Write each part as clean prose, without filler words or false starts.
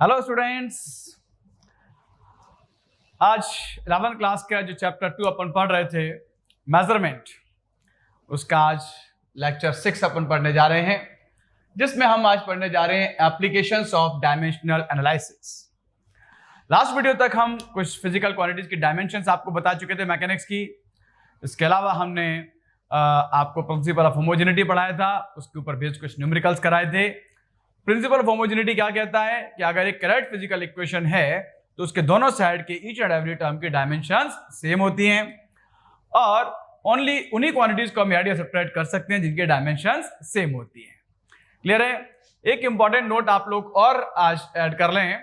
Hello students, आज 11th class का जो चैप्टर 2 अपन पढ़ रहे थे मेजरमेंट, उसका आज लेक्चर 6 अपन पढ़ने जा रहे हैं, जिसमें हम आज पढ़ने जा रहे हैं applications of dimensional analysis. Last video तक हम कुछ फिजिकल क्वांटिटीज की डायमेंशंस आपको बता चुके थे मैकेनिक्स की। इसके अलावा हमने आपको प्रिंसिपल ऑफ होमोजेनिटी पढ़ाया था, उसके ऊपर बेस्ड कुछ न्यूमेरिकल्स कराए थे। प्रिंसिपल ऑफ होमोजेनिटी क्या कहता है कि अगर एक करेक्ट फिजिकल इक्वेशन है तो उसके दोनों साइड के ईच एंड एवरी टर्म की डायमेंशंस सेम होती हैं और ओनली उन्हीं क्वांटिटीज को हम ऐड या सब्ट्रैक्ट कर सकते हैं जिनके डायमेंशंस सेम होती हैं। क्लियर है? एक इंपॉर्टेंट नोट आप लोग और आज ऐड कर लें,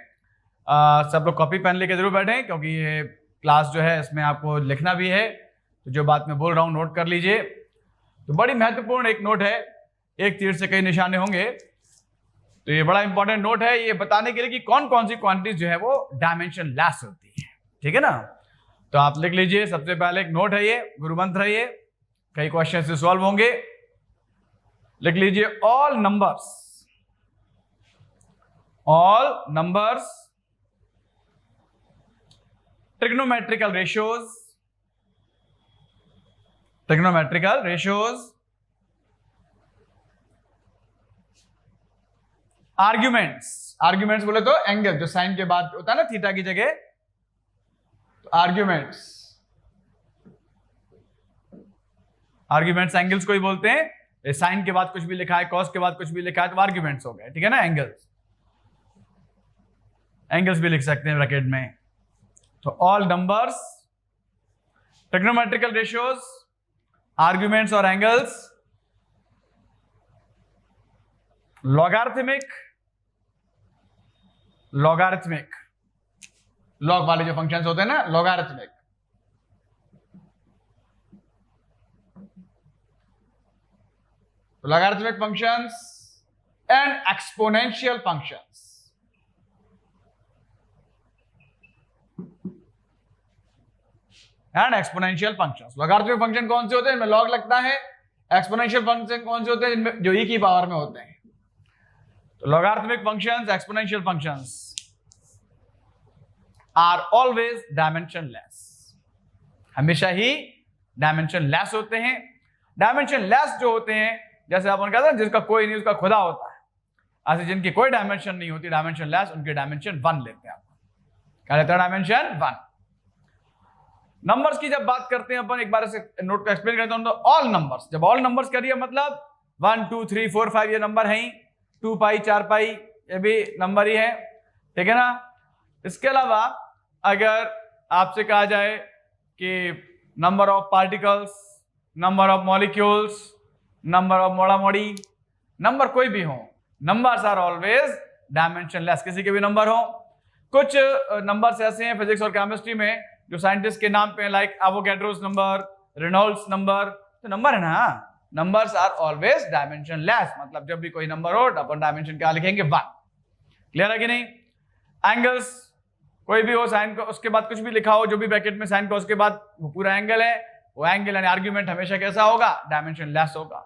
सब लोग कॉपी पेन लेके जरूर बैठें क्योंकि ये क्लास जो है इसमें आपको लिखना भी है, तो जो बात मैं बोल रहा हूँ नोट कर लीजिए। तो बड़ी महत्वपूर्ण एक नोट है, एक तीर से कई निशाने होंगे, तो ये बड़ा इंपॉर्टेंट नोट है ये बताने के लिए कि कौन कौन सी क्वांटिटीज जो है वो डायमेंशन लेस होती है। ठीक है ना? तो आप लिख लीजिए, सबसे पहले एक नोट है, ये गुरु मंत्र है, ये कई क्वेश्चन से सॉल्व होंगे। लिख लीजिए all numbers trigonometrical ratios arguments बोले तो एंगल, जो साइन के बाद होता है ना थीटा की जगह, तो आर्ग्यूमेंट्स एंगल्स को ही बोलते हैं। साइन के बाद कुछ भी लिखा है, कॉस के बाद कुछ भी लिखा है, तो आर्ग्यूमेंट्स हो गए। ठीक है ना? एंगल्स भी लिख सकते हैं ब्रैकेट में। तो all numbers, trigonometrical ratios, arguments और एंगल्स, लॉगरिथमिक लॉग वाले जो फंक्शंस होते हैं ना, logarithmic functions and exponential functions. Logarithmic function कौन से होते हैं जिनमें लॉग लगता है? एक्सपोनेंशियल फंक्शन कौन से होते हैं जिनमें जो ई की पावर में होते हैं? तो logarithmic functions, exponential functions are always dimensionless, हमेशा ही dimensionless होते हैं। dimensionless जो होते हैं, जैसे अपन कहते हैं जिसका कोई नहीं उसका खुदा होता है, ऐसे जिनकी कोई डायमेंशन नहीं होती dimensionless, उनके डायमेंशन 1 लेते हैं। क्या लेते हैं? डायमेंशन 1। नंबर्स की जब बात करते हैं अपन, एक बार इसे नोट को एक्सप्लेन करता हूं। तो ऑल नंबर्स, जब ऑल नंबर्स करिए मतलब 1 2 3 4 5 ये नंबर है ही, 2 पाई 4 पाई ये भी नंबर ही है। ठीक है ना? इसके अलावा अगर आपसे कहा जाए कि number of particles, number of molecules, number of मोड़ा मोड़ी, नंबर कोई भी हो, नंबर्स आर ऑलवेज डायमेंशनलेस, किसी के भी नंबर हो। कुछ नंबर्स ऐसे हैं फिजिक्स और केमिस्ट्री में जो साइंटिस्ट के नाम पे, like Avogadro's number, Reynolds number, तो नंबर है ना, नंबर्स आर ऑलवेज डायमेंशनलेस। मतलब जब भी कोई नंबर हो तो अपन डायमेंशन क्या लिखेंगे? 1। क्लियर है कि नहीं? एंगल्स कोई भी हो, साइन को उसके बाद कुछ भी लिखा हो, जो भी ब्रैकेट में साइन को उसके बाद वो पूरा एंगल है, वो एंगल यानी आर्ग्यूमेंट हमेशा कैसा होगा? डायमेंशनलेस होगा।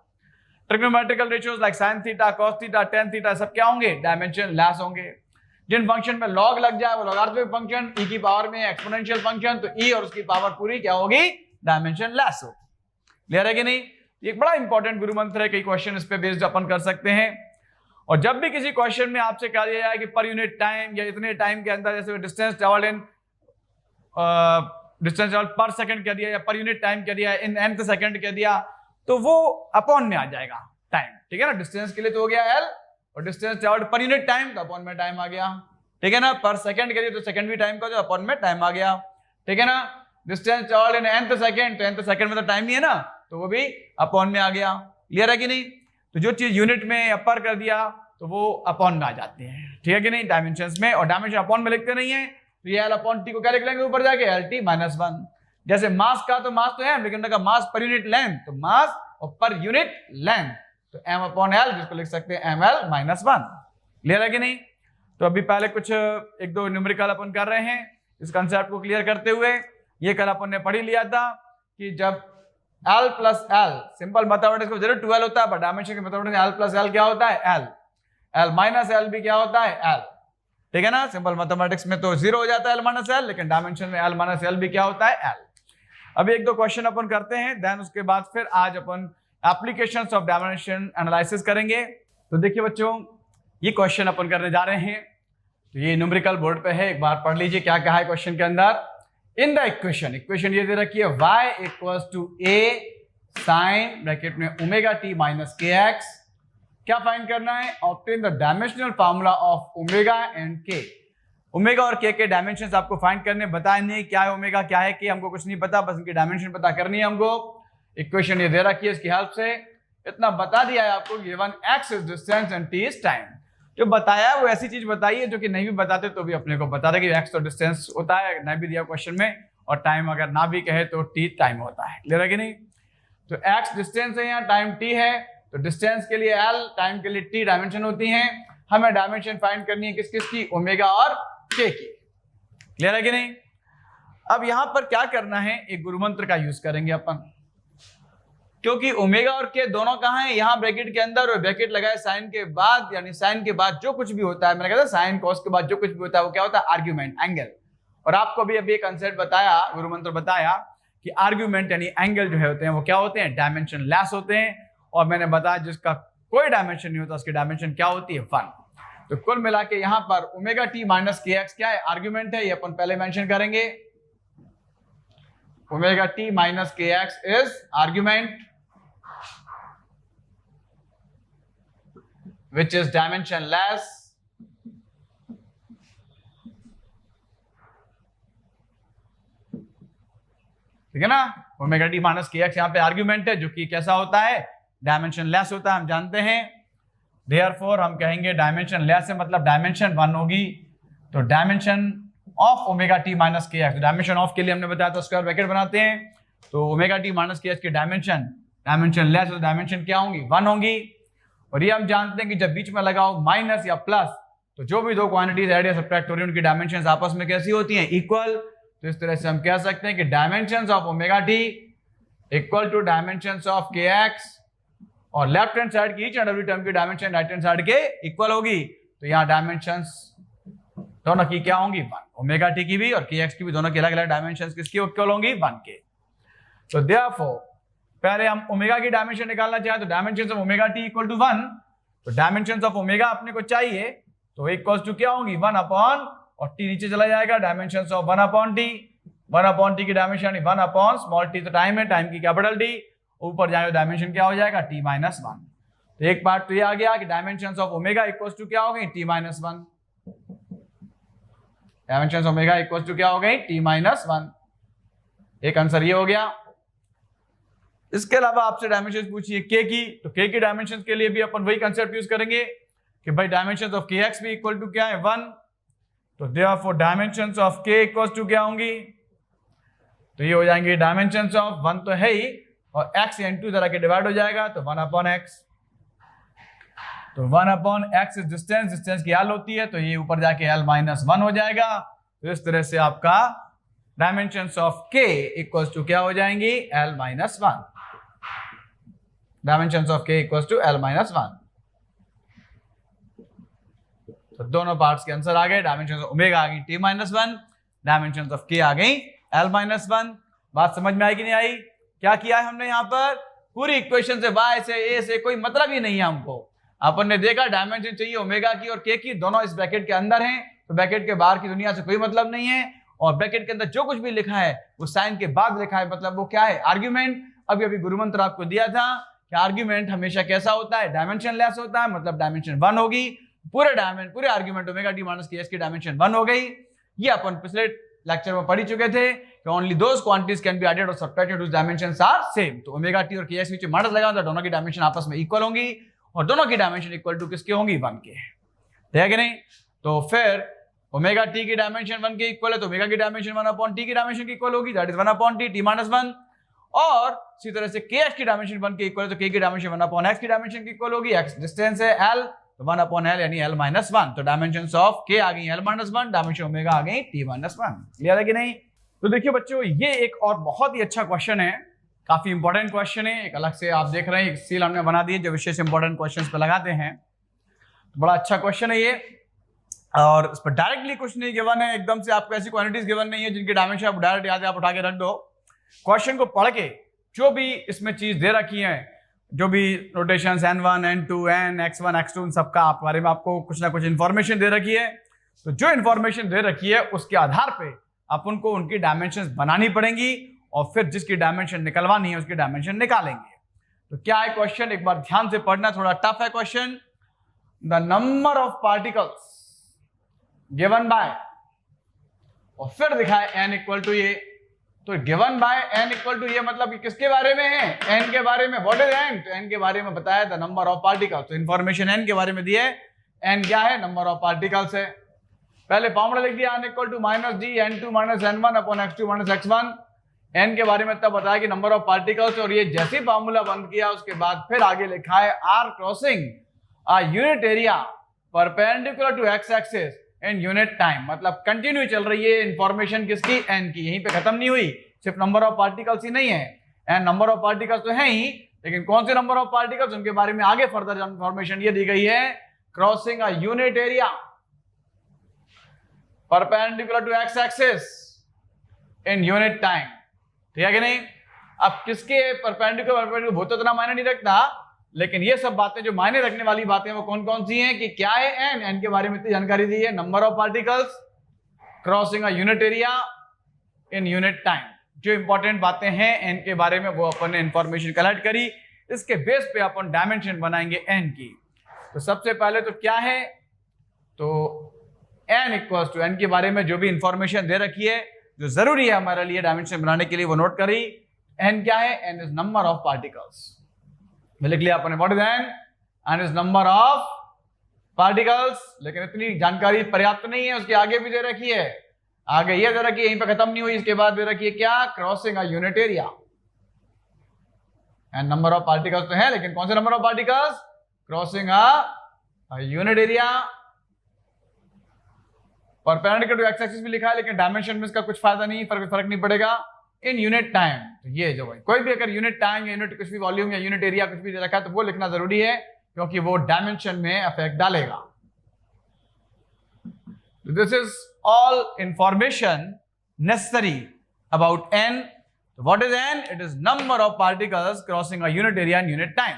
Trigonometrical ratios like sine theta, cos theta, tan theta, सब क्या होंगे? डायमेंशनलेस होंगे। जिन फंक्शन में लॉग लग जाए वो लॉगरिथमिक फंक्शन, ई की पावर में एक्सपोनेंशियल फंक्शन, तो ई और उसकी पावर पूरी क्या होगी? डायमेंशनलेस होगी। क्लियर है कि नहीं? एक बड़ा इंपॉर्टेंट गुरु मंत्र है, कई क्वेश्चन इस पे बेस्ड अपन कर सकते हैं। और जब भी किसी क्वेश्चन में आपसे कहा जाए कि पर यूनिट टाइम या इतने टाइम के अंदर, जैसे डिस्टेंस ट्रैवल पर सेकंड कह दिया या पर यूनिट टाइम कह दिया, इन nth सेकंड कह दिया, तो वो अपॉन में आ जाएगा टाइम। ठीक है ना? डिस्टेंस के लिए तो हो गया एल, और distance travelled per unit time तो अपॉन में टाइम आ गया। ठीक है ना? पर सेकंड के लिए तो सेकंड भी टाइम का, जो अपॉन में टाइम आ गया। ठीक है ना? Distance travelled in nth second, तो nth सेकंड में तो टाइम ही है ना, तो वो भी अपॉन में आ गया। क्लियर है कि नहीं? तो जो चीज यूनिट में अपर कर दिया तो वो अपॉन में आ जाते हैं। ठीक है कि नहीं? डायमेंशंस में, और डायमेंशन अपॉन में लिखते नहीं है, तो ये एल अपॉन टी को क्या लिख लेंगे ऊपर जाके? L T minus 1। जैसे मास का, तो मास तो है, लेकिन मास पर यूनिट लेंथ, तो मास और पर यूनिट लेंथ, तो एम अपॉन एल, जिसको लिख सकते हैं एम एल माइनस 1। क्लियर है कि नहीं? तो अभी पहले कुछ एक दो न्यूमेरिकल अपन कर रहे हैं इस कंसेप्ट को क्लियर करते हुए। ये कल अपन ने पढ़ ही लिया था कि जब L plus L, simple mathematics में 0 होता है, पर डायमेंशन के मैथमेटिक्स में L प्लस एल क्या होता है? L। L माइनस एल भी क्या होता है? L। ठीक है ना। सिंपल मैथमेटिक्स में तो 0 हो जाता है L माइनस एल, लेकिन डायमेंशन में L माइनस एल भी क्या होता है, L। अभी एक दो क्वेश्चन अपन करते हैं, देन उसके बाद फिर आज अपन एप्लीकेशंस ऑफ डायमेंशन एनालिसिस करेंगे। तो देखिए बच्चों, ये क्वेश्चन अपन करने जा रहे हैं, तो ये न्यूमेरिकल बोर्ड पे है, एक बार पढ़ लीजिए क्या कहा है क्वेश्चन के अंदर। इन द इक्वेशन ये दे रखी है y equals to a sine bracket में omega t minus k x. क्या फाइंड करना है, obtain the dimensional formula of omega and k। Omega और k के डायमेंशंस आपको फाइंड करने, बताए नहीं क्या है ओमेगा क्या है k, हमको कुछ नहीं पता, बस इनकी डायमेंशन पता करनी है हमको। इक्वेशन ये दे रखी है, इसकी हेल्प से इतना बता दिया है आपको, given x is distance and t is time. जो बताया है वो ऐसी चीज बताई है जो कि नहीं भी बताते तो भी अपने को बता दे कि x तो डिस्टेंस होता है, नहीं भी दिया क्वेश्चन में, और टाइम अगर ना भी कहे तो t टाइम होता है, क्लियर है कि नहीं। तो x डिस्टेंस है, यहाँ टाइम t है, तो डिस्टेंस के लिए L, टाइम के लिए t डायमेंशन होती हैं। हमें डायमेंशन फाइंड करनी है किस किस की, ओमेगा और k की, क्लियर है कि नहीं। अब यहां पर क्या करना है, एक गुरु मंत्र का यूज करेंगे अपन, क्योंकि ओमेगा और के दोनों कहां है, यहां ब्रैकेट के अंदर, और ब्रैकेट लगाए साइन के बाद, यानी साइन के बाद जो कुछ भी होता है, मैंने कहा था साइन कॉस के बाद जो कुछ भी होता है वो क्या होता है, आर्ग्यूमेंट, एंगल। और आपको भी अभी एक कंसेप्ट बताया, गुरु मंत्र बताया कि आर्ग्यूमेंट यानी एंगल जो है होते हैं वो क्या होते हैं, डायमेंशन लेस होते हैं। और मैंने बताया जिसका कोई डायमेंशन नहीं होता उसकी डायमेंशन क्या होती है, 1। तो कुल मिला के यहाँ पर omega T minus k x क्या है, आर्ग्यूमेंट है, ये अपन पहले मेंशन करेंगे। Omega T minus k x is argument which is dimensionless, ठीक है ना। Omega T minus k x यहाँ पे आर्ग्यूमेंट है जो कि कैसा होता है, डायमेंशन लेस होता है, हम जानते हैं। देयरफॉर हम कहेंगे डायमेंशन लेस है मतलब डायमेंशन 1 होगी। तो dimension of omega T minus k x, dimension of के लिए हमने बताया था स्क्वायर ब्रैकेट बनाते हैं, तो omega T minus k x की डायमेंशन लेस तो डायमेंशन क्या होंगी, 1 होंगी। और ये हम जानते हैं कि जब बीच में लगाओ माइनस या प्लस, तो जो भी दो क्वांटिटीज ऐड या सब्ट्रैक्ट हो रही है उनकी डायमेंशंस आपस में कैसी होती हैं, इक्वल। तो इस तरह से हम कह सकते हैं कि dimensions of omega t equal to dimensions of के एक्स, और लेफ्ट हैंड साइड की ईच एंड एवरी टर्म की डायमेंशन राइट हैंड साइड के इक्वल होगी। तो यहाँ डायमेंशंस दोनों की क्या होंगी, 1, ओमेगा टी की भी और के एक्स की भी, दोनों की अलग अलग डायमेंशंस किसकी इक्वल होंगी, 1 के। तो देयरफॉर पहले हम ओमेगा की डायमेंशन निकालना चाहें तो dimensions of omega t equal to 1, तो डायमेंशंस ऑफ ओमेगा अपने को चाहिए, तो इक्वल टू क्या होंगी, 1 अपॉन, और टी नीचे चला जाएगा, dimensions of 1 upon T, 1 upon T की डायमेंशन 1 अपॉन स्मॉल टी, तो टाइम है, टाइम की कैपिटल टी, ऊपर जाए डायमेंशन क्या हो जाएगा, टी माइनस 1। तो एक पार्ट तो ये आ गया कि dimensions of omega equal to क्या हो गई, t minus 1, dimensions of omega equal to क्या हो गई, टी माइनस 1। एक आंसर ये हो गया। इसके अलावा आपसे डायमेंशंस पूछिए के की, तो के की डायमेंशंस के लिए भी अपन वही कंसेप्ट यूज करेंगे कि भाई डायमेंशंस ऑफ के एक्स भी इक्वल टू क्या है, 1। तो देयरफॉर डायमेंशंस ऑफ के इक्वल टू क्या होंगी, तो ये हो जाएंगे डायमेंशंस ऑफ 1 तो है ही, और x इंटू तरह के डिवाइड हो जाएगा, तो 1 अपॉन एक्स। तो 1 upon x is distance, distance की L होती है, तो ये ऊपर जाके L माइनस 1 हो जाएगा। तो इस तरह से आपका dimensions of k equal to क्या हो जाएंगी, L minus 1। Dimensions of k equal to L minus 1। तो दोनों पार्ट्स के आंसर आ गए, डायमेंशंस ऑफ ओमेगा आ गई t minus 1, dimensions of k आ गई L माइनस 1। बात समझ में आई कि नहीं आई। क्या किया है हमने यहाँ पर, पूरी इक्वेशन से y से a से कोई मतलब ही नहीं है हमको। अपन ने देखा डायमेंशन चाहिए ओमेगा की और k की, दोनों इस ब्रैकेट के अंदर हैं, तो ब्रैकेट के बाहर की दुनिया से कोई मतलब नहीं है, और ब्रैकेट के अंदर जो कुछ भी लिखा है वो साइन के बाद लिखा है, मतलब वो क्या है, आर्ग्यूमेंट। अभी अभी गुरु मंत्र आपको दिया था कि आर्ग्यूमेंट हमेशा कैसा होता है, डायमेंशन लेस होता है, मतलब डायमेंशन 1 होगी। पूरे argument omega T minus k x की डायमेंशन 1 हो गई। ये अपन पिछले लेक्चर में पढ़ ही चुके थे कि only those quantities can be added और subtracted which dimensions are same. तो ओमेगा टी और के एक्स बीच में माइनस लगा तो दोनों की डायमेंशन आपस में इक्वल होंगी, और दोनों की डायमेंशन इक्वल टू किसकी होंगी, 1 के, ठीक है कि नहीं। तो फिर ओमेगा टी की डायमेंशन 1 के इक्वल है, तो ओमेगा की डायमेंशन 1 अपॉन टी की डायमेंशन की इक्वल होगी, that is 1 upon T, T minus 1। और इसी तरह से के एक्स की डायमेंशन 1 के इक्वल है, तो के की डायमेंशन 1 अपॉन एक्स की डायमेंशन की इक्वल होगी, एक्स डिस्टेंस है L, तो 1 अपॉन L यानी L माइनस 1। तो डायमेंशंस ऑफ के आ गई L माइनस 1, डायमेंशन ओमेगा आ गई टी माइनस 1। क्लियर है कि नहीं। तो देखिए बच्चों, ये एक और बहुत ही अच्छा क्वेश्चन है, काफी इंपॉर्टेंट क्वेश्चन है। एक अलग से आप देख रहे हैं एक सील हमने बना दी है जो विशेष इंपॉर्टेंट क्वेश्चंस पे लगाते हैं, तो बड़ा अच्छा क्वेश्चन है ये। और इस पर डायरेक्टली कुछ नहीं गिवन है, एकदम से आपको ऐसी क्वांटिटीज गिवन नहीं है जिनकी डायमेंशन आप डायरेक्ट याद आप उठा के रख दो। क्वेश्चन को पढ़ के जो भी इसमें चीज दे रखी है, जो भी notation n1 n2 n x1 x2 सबका आप बारे में आपको कुछ ना कुछ इंफॉर्मेशन दे रखी है। तो जो इंफॉर्मेशन दे रखी है उसके आधार पे अपन को उनकी डायमेंशंस बनानी पड़ेंगी और फिर जिसकी डायमेंशन निकलवानी है उसकी डायमेंशन निकालेंगे। तो क्या है क्वेश्चन, एक बार ध्यान से पढ़ना, थोड़ा टफ है question. The number of particles given by, और फिर दिखाए n इक्वल टू ये। तो given by n equal to ये मतलब किसके बारे में है, n के बारे में। What is n? तो n के बारे में बताया द नंबर ऑफ पार्टिकल्स। तो इंफॉर्मेशन n के बारे में दी है, n क्या है, नंबर ऑफ पार्टिकल्स है। पहले फॉर्मूला लिख दिया n equal to minus g n2 minus n1 upon x2 minus x1। n के बारे में तब बताया कि नंबर ऑफ पार्टिकल्स, और ये जैसे ही फॉर्मूला बंद किया उसके बाद फिर आगे लिखा है r crossing a unit area perpendicular to x axis in unit time. मतलब कंटिन्यू चल रही है इंफॉर्मेशन किसकी, n की, यहीं पे खत्म नहीं हुई। सिर्फ नंबर ऑफ पार्टिकल्स ही नहीं है, एंड नंबर ऑफ पार्टिकल्स तो है ही, लेकिन कौन से नंबर ऑफ पार्टिकल्स उनके बारे में आगे फर्दर इंफॉर्मेशन ये दी गई है, crossing a unit area perpendicular to x axis in unit time. ठीक है कि नहीं? अब किसके परपेंडिकुलर वो तो इतना मायने नहीं रखता, लेकिन ये सब बातें जो मायने रखने वाली बातें वो कौन कौन सी हैं कि क्या है n के बारे में इतनी जानकारी दी है, number of particles, crossing a unit area in unit time. जो इंपॉर्टेंट बातें हैं n के बारे में वो अपन ने इंफॉर्मेशन कलेक्ट करी, इसके बेस पे अपन डायमेंशन बनाएंगे n की। तो सबसे पहले तो क्या है, तो n इक्वल्स टू n के बारे में जो भी इंफॉर्मेशन दे रखी है जो जरूरी है हमारे लिए डायमेंशन बनाने के लिए वो नोट करी। n क्या है, n is number of particles. लिख लिया आपने, what is n is number of particles. लेकिन इतनी जानकारी पर्याप्त नहीं है, उसके आगे भी दे रखी है, आगे ये दे रखी है, यहीं पे खत्म नहीं हुई, इसके बाद दे रखी है क्या, crossing a unit area. And number of particles तो है, लेकिन कौन से number of particles, crossing a unit area perpendicular to x axis भी लिखा है, लेकिन डायमेंशन में इसका कुछ फायदा नहीं, फर्क नहीं पड़ेगा इन यूनिट टाइम। तो ये जो भाई कोई भी अगर यूनिट टाइम या यूनिट कुछ भी वॉल्यूम या यूनिट एरिया कुछ भी दे रखा है तो वो लिखना जरूरी है, क्योंकि वो डायमेंशन में इफेक्ट डालेगा। This is all information necessary about n। What is n? It is number of particles crossing a unit area in unit time.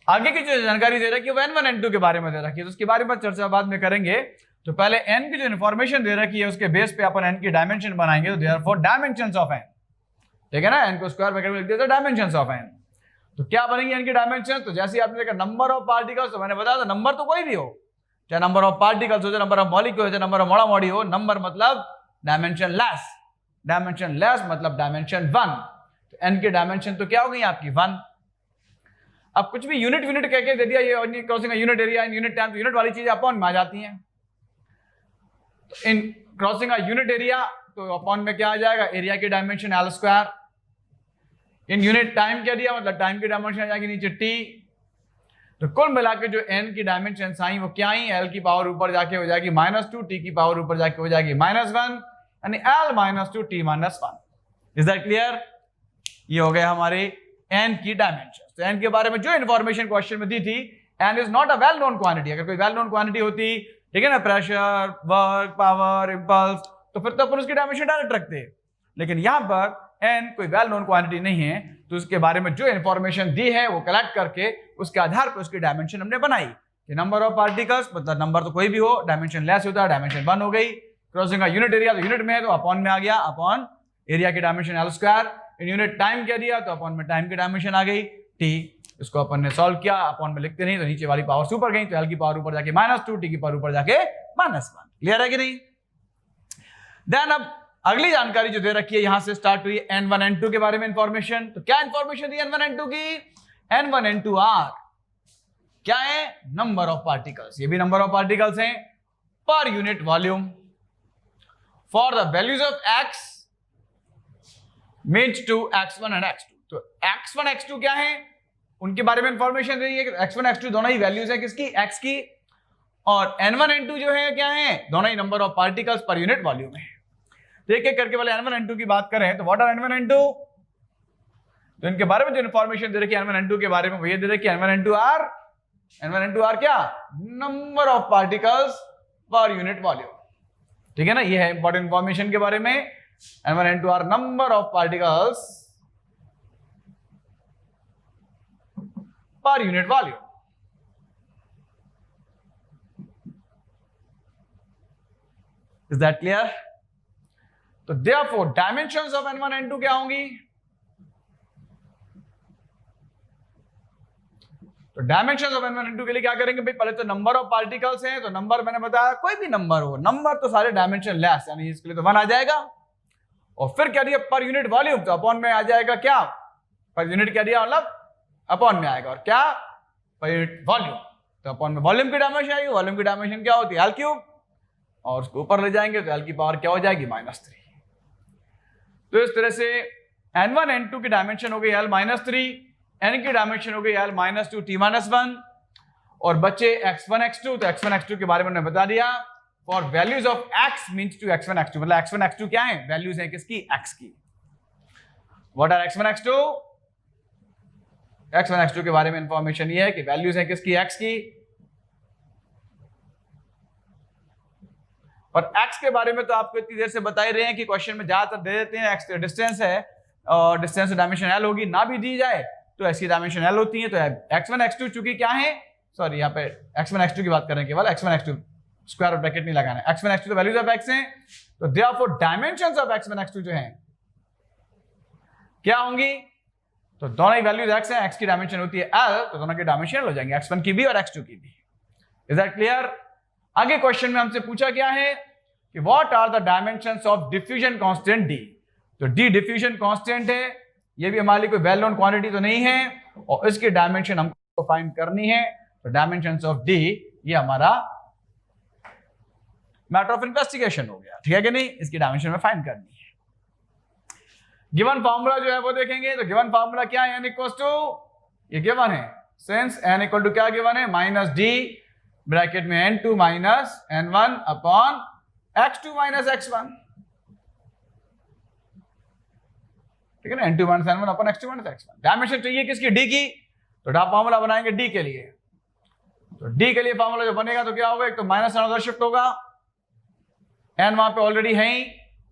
आगे की जो जानकारी दे रखी है वो n1 n2 के बारे में दे रखी है, तो उसके बारे में चर्चा बाद में करेंगे। तो पहले n की जो इन्फॉर्मेशन दे रखी है उसके बेस पे अपन n की डायमेंशन बनाएंगे। तो देयरफॉर डायमेंशंस ऑफ n, ठीक है ना, n को स्क्वायर ब्रैकेट में लिख दिया तो डायमेंशंस ऑफ n। तो क्या बनेंगे n की डायमेंशन, तो जैसे आपने देखा नंबर ऑफ पार्टिकल्स, तो मैंने बताया था नंबर तो कोई भी हो, चाहे नंबर ऑफ पार्टिकल्स हो, चाहे नंबर ऑफ मॉलिक्यूल हो, चाहे नंबर ऑफ मोड़ा मोड़ी हो, नंबर मतलब डायमेंशन लेस, डायमेंशन लेस मतलब डायमेंशन 1। तो n की डायमेंशन तो क्या हो गई आपकी 1। अब कुछ भी यूनिट यूनिट कह के दे दिया, ये crossing unit area in unit time, तो यूनिट वाली चीजें अपॉन में आ जाती हैं। तो इन क्रॉसिंग यूनिट एरिया तो अपॉन में क्या आ जाएगा, एरिया की डायमेंशन l स्क्वायर। इन यूनिट टाइम क्या दिया, मतलब टाइम की डायमेंशन आ जाएगी नीचे t। तो कुल मिलाकर जो n की डायमेंशन आई वो क्या आई, l की पावर ऊपर जाके हो जाएगी -2, t की पावर ऊपर जाके हो जाएगी -1, यानी l -2 t -1। Is that clear? ये हो गया हमारे n की डायमेंशन। तो n के बारे में जो इंफॉर्मेशन क्वेश्चन में दी थी, n is not a well known quantity. अगर कोई वेल नोन क्वांटिटी होती, ठीक है ना, प्रेशर, वर्क, पावर, इंपल्स, तो फिर तो अपन उसकी डायमेंशन डायरेक्ट रखते हैं। लेकिन यहां पर n कोई वेल नोन क्वांटिटी नहीं है, तो उसके बारे में जो इंफॉर्मेशन दी है वो कलेक्ट करके उसके आधार पर उसकी डायमेंशन हमने बनाई कि नंबर ऑफ पार्टिकल्स, मतलब नंबर तो कोई भी हो, डायमेंशन लेस होता है, डायमेंशन 1 हो गई। क्रॉसिंग का यूनिट एरिया तो यूनिट में है तो अपॉन में आ गया, अपॉन एरिया की डायमेंशन l स्क्वायर। इन यूनिट टाइम क्या दिया, तो अपॉन में टाइम की डायमेंशन आ गई t। इसको अपन ने सॉल्व किया, अपॉन में लिखते नहीं तो नीचे वाली पावर ऊपर गई, तो l की पावर ऊपर जाके -2, t की पावर ऊपर जाके -1। क्लियर है कि नहीं? देन अब अगली जानकारी जो दे रखी है यहां से स्टार्ट हुई n1 n2 के बारे में इंफॉर्मेशन। तो क्या इंफॉर्मेशन दी n1 n2 की, n1 n2 आर क्या है, नंबर ऑफ पार्टिकल्स। ये भी नंबर ऑफ पार्टिकल्स हैं per unit volume for the values of x means to x1 and x2। तो x1 x2 क्या है, उनके बारे में इंफॉर्मेशन दे रही है कि x1 x2 दोनों ही वैल्यूज है किसकी, x की। और n1 n2 जो है क्या है, दोनों ही number of particles per unit volume है। तो एक एक करके पहले n1 n2 की बात करें तो व्हाट आर n1 n2, तो इनके बारे में जो इंफॉर्मेशन दे रखी है n1 n2 के बारे में वो ये दे रखी है n1 n2 आर क्या, number of particles per unit volume. ठीक है ना, ये है इंपॉर्टेंट इंफॉर्मेशन के बारे में। N1 N2 are number of particles per unit volume. Is that clear? तो therefore dimensions of N1 N2 क्या होंगी? तो डायमेंशंस ऑफ N1 N2 के लिए क्या करेंगे भाई? पहले तो नंबर ऑफ पार्टिकल्स हैं, तो नंबर मैंने बताया कोई भी नंबर हो, नंबर तो सारे डायमेंशन लेस, यानी इसके लिए तो 1 आ जाएगा। और फिर क्या दिया? पर यूनिट वॉल्यूम, तो अपॉन में आ जाएगा क्या? पर यूनिट क्या दिया? मतलब अपॉन में आएगा, और क्या? पर यूनिट वॉल्यूम। तो अपॉन में वॉल्यूम की डायमेंशन आएगी, वॉल्यूम की डायमेंशन क्या होती है? एल क्यूब, और उसको ऊपर ले जाएंगे तो एल की पावर क्या हो जाएगी? -3। तो इस तरह से N1 N2 की डायमेंशन हो गई L -3, N की डायमेंशन हो गई L -2 T-1, और बच्चे x1 x2। तो x1 x2 के बारे में मैंने बता दिया। For values of x means to x1 x2, मतलब x1 x2 क्या है? वैल्यूज हैं किसकी? x की। What are x1 x2? x1 x2 के बारे में इंफॉर्मेशन ये है कि वैल्यूज हैं किसकी? x की। और x के बारे में तो आपको इतनी देर से बता ही रहे हैं कि क्वेश्चन में ज्यादातर दे देते हैं x डिस्टेंस है, और डिस्टेंस डायमेंशन l होगी, ना भी दी जाए तो ऐसी डायमेंशन l होती है। तो x1 x2 चूंकि क्या है, सॉरी यहाँ पे x1 x2 की बात करें केवल, x1 x2 स्क्वायर ब्रैकेट नहीं लगाना है। x1 x2 तो वैल्यूज ऑफ x हैं, तो therefore dimensions of x1 x2 जो हैं क्या होंगी? तो दोनों ही वैल्यूज x हैं, x की डायमेंशन होती है l, तो दोनों की डायमेंशन l हो जाएंगे, x1 की भी और x2 की भी। Is that clear? आगे क्वेश्चन में हमसे पूछा क्या है कि what are the dimensions of diffusion constant d। तो d डिफ्यूजन कांस्टेंट है, ये भी हमारे लिए कोई वेल नोन क्वांटिटी तो नहीं है, और इसकी डायमेंशन हमको फाइंड करनी है। तो डायमेंशंस ऑफ d ये हमारा मैटर ऑफ इन्वेस्टिगेशन हो गया, ठीक है कि नहीं? इसकी डायमेंशन में फाइंड करनी है। गिवन फार्मूला जो है वो देखेंगे, तो गिवन फार्मूला क्या है? n इक्वल टू, ये गिवन है, सिंस n इक्वल टू क्या गिवन है? -d ब्रैकेट में n2 - n1 upon x2 - x1, ठीक है ना? n2 - n1 upon x2 - x1। Dimension चाहिए किसकी? d की। तो फार्मूला बनाएंगे d के लिए। तो d के लिए फार्मूला जो बनेगा तो क्या होगा? एक तो माइनस साइन उधर शिफ्ट होगा, n वहां पे ऑलरेडी है ही,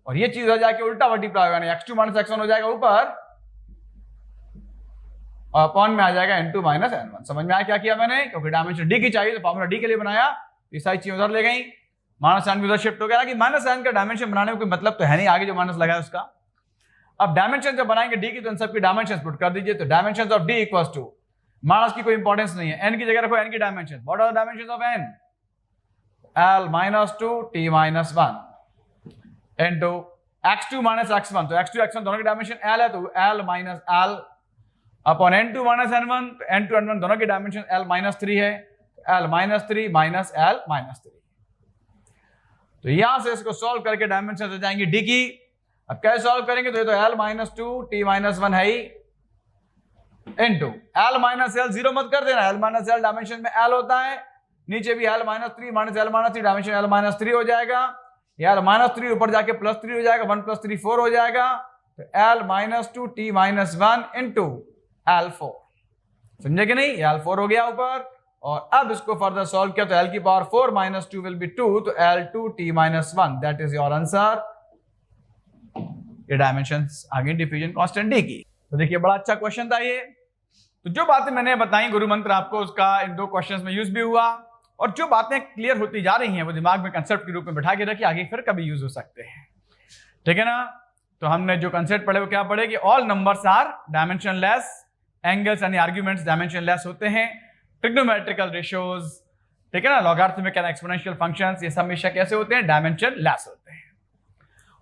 और ये चीज हो जाके उल्टा मल्टीप्लाई होगा, यानी x2 - x1 हो जाएगा ऊपर, और अपॉन में आ जाएगा n2 - n1। समझ में आया क्या किया मैंने? क्योंकि डायमेंशन d की चाहिए तो फार्मूला d के लिए बनाया, ये सारी चीजें उधर ले गई, माइनस साइन भी उधर शिफ्ट हो गया। कि माइनस साइन का डायमेंशन बनाने में कोई मतलब तो है नहीं, आगे जो माइनस लगा है उसका। अब डायमेंशन जब बनाएंगे d की, तो इन सबकी डायमेंशन पुट कर दीजिए। तो dimension of d equals to, minus की कोई इंपॉर्टेंस नहीं है, n की जगह रखो n की dimension. What are the dimensions of n? l -2 t -1 into x2 - x1। तो x2 x1 दोनों की डायमेंशन l है, तो l -l upon n2 - n1। तो n2 n1 दोनों की डायमेंशन l -3 है, l -3 - l -3। तो यहां से इसको सॉल्व करके डायमेंशन हो जाएंगी d की। अब कैसे सॉल्व करेंगे? तो ये तो l -2 t -1 है ही, इनटू l -l, जीरो मत कर देना, l -l डायमेंशन में l होता है, नीचे भी l -3 - l -3 डायमेंशन l -3 हो जाएगा, l -3 ऊपर जाके +3 हो जाएगा, 1 + 3 4 हो जाएगा। तो l -2 t -1 इनटू l4, समझे कि नहीं? l4 हो गया ऊपर, और अब इसको फर्दर सॉल्व किया तो l की पावर 4 - 2 विल बी 2, तो l2 t -1, that is your answer. ये डायमेंशंस आ गई डिफ्यूजन कांस्टेंट d की। तो देखिए बड़ा अच्छा क्वेश्चन था ये। तो जो बातें मैंने बताई गुरु मंत्र आपको, उसका इन 2 क्वेश्चंस में यूज भी हुआ, और जो बातें क्लियर होती जा रही हैं वो दिमाग में कंसेप्ट के रूप में बैठा के रखिए, आगे फिर कभी यूज हो सकते हैं, ठीक है ना? तो हमने जो कंसेप्ट पढ़े वो क्या पढ़े कि all numbers are dimensionless, angles यानी आर्ग्यूमेंट्स डायमेंशन लेस होते हैं, ट्रिग्नोमेट्रिकल रेशियोज, ठीक है ना, लॉगरिथमिक एंड एक्सपोनेंशियल फंक्शंस, ये सब हमेशा कैसे होते हैं? डायमेंशन लेस होते हैं।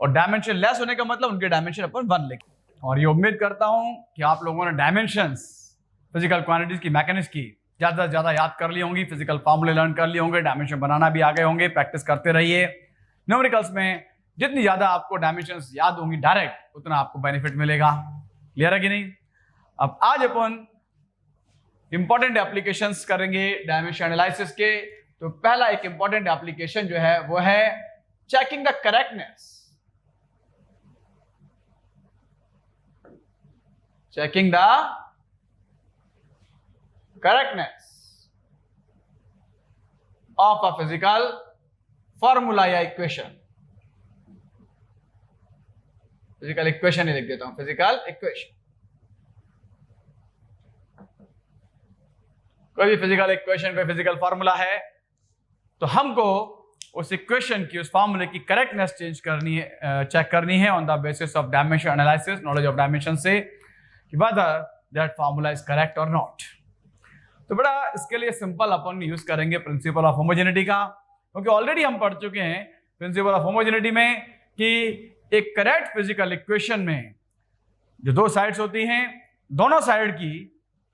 और डायमेंशन लेस होने का मतलब उनके डायमेंशन अपन 1 लिखें। और ये उम्मीद करता हूं कि आप लोगों ने डायमेंशंस फिजिकल क्वांटिटीज की, मैकेनिक्स की ज्यादा से ज्यादा याद कर ली होंगी, फिजिकल फॉर्मूले लर्न कर लिए होंगे, डायमेंशन बनाना भी आ गए होंगे, प्रैक्टिस करते रहिए। न्यूमेरिकल्स में जितनी ज्यादा आपको डायमेंशंस याद होंगी डायरेक्ट, उतना आपको बेनिफिट मिलेगा। क्लियर है कि नहीं? अब आज अपन इंपॉर्टेंट एप्लीकेशंस करेंगे डायमेंशन एनालिसिस के। तो पहला एक इंपॉर्टेंट एप्लीकेशन जो है वो है checking the correctness, checking the correctness of a physical formula या इक्वेशन, फिजिकल इक्वेशन ही लिख देता हूं, फिजिकल इक्वेशन। कोई भी फिजिकल इक्वेशन, कोई फिजिकल फॉर्मूला है, तो हमको उस इक्वेशन की, उस फॉर्मूले की करेक्टनेस चेंज करनी है, चेक करनी है on the basis of dimension analysis, knowledge of dimension से, कि whether that formula is correct or not। तो बड़ा इसके लिए सिंपल अपन यूज करेंगे प्रिंसिपल ऑफ होमोजेनिटी का, क्योंकि ऑलरेडी हम पढ़ चुके हैं प्रिंसिपल ऑफ होमोजेनिटी में कि एक करेक्ट फिजिकल इक्वेशन में जो दो साइड्स होती हैं, दोनों साइड की